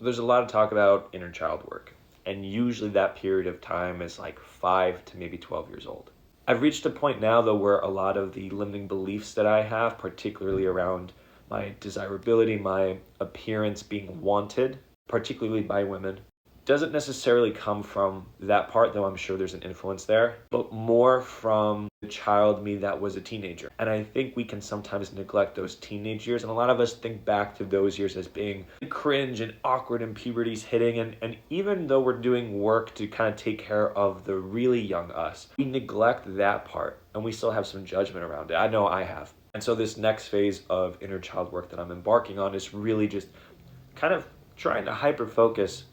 There's a lot of talk about inner child work, and usually that period of time is like 5 to maybe 12 years old. I've reached a point now, though, where a lot of the limiting beliefs that I have, particularly around my desirability, my appearance being wanted, particularly by women, doesn't necessarily come from that part, though I'm sure there's an influence there, but more from the child me that was a teenager. And I think we can sometimes neglect those teenage years, and a lot of us think back to those years as being cringe and awkward and puberty's hitting, and even though we're doing work to kind of take care of the really young us, we neglect that part, and we still have some judgment around it. I know I have. And so this next phase of inner child work that I'm embarking on is really just kind of trying to hyper-focus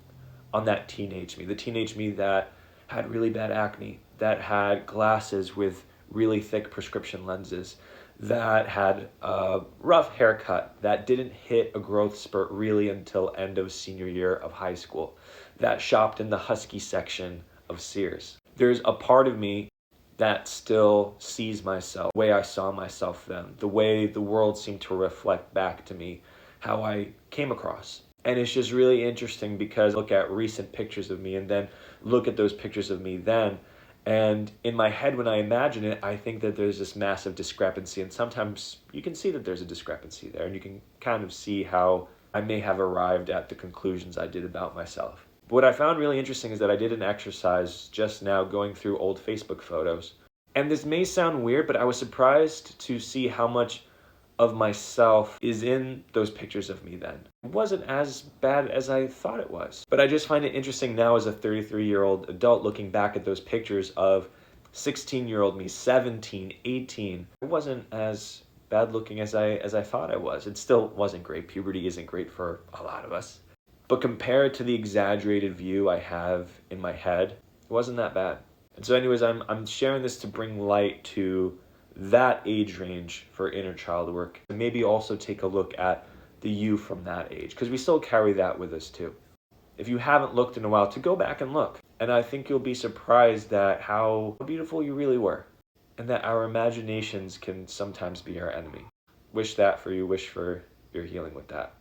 on that teenage me, the teenage me that had really bad acne, that had glasses with really thick prescription lenses, that had a rough haircut, that didn't hit a growth spurt really until end of senior year of high school, that shopped in the Husky section of Sears. There's a part of me that still sees myself the way I saw myself then, the way the world seemed to reflect back to me how I came across. And it's just really interesting because I look at recent pictures of me and then look at those pictures of me then. And in my head, when I imagine it, I think that there's this massive discrepancy. And sometimes you can see that there's a discrepancy there. And you can kind of see how I may have arrived at the conclusions I did about myself. But what I found really interesting is that I did an exercise just now going through old Facebook photos. And this may sound weird, but I was surprised to see how much of myself is in those pictures of me then. It wasn't as bad as I thought it was. But I just find it interesting now as a 33-year-old adult looking back at those pictures of 16-year-old me, 17, 18. It wasn't as bad looking as I thought I was. It still wasn't great. Puberty isn't great for a lot of us. But compared to the exaggerated view I have in my head, it wasn't that bad. And so anyways, I'm sharing this to bring light to that age range for inner child work, and maybe also take a look at the you from that age, because we still carry that with us too. If you haven't looked in a while, to go back and look, and I think you'll be surprised at how beautiful you really were, and that our imaginations can sometimes be our enemy. Wish that for you, wish for your healing with that.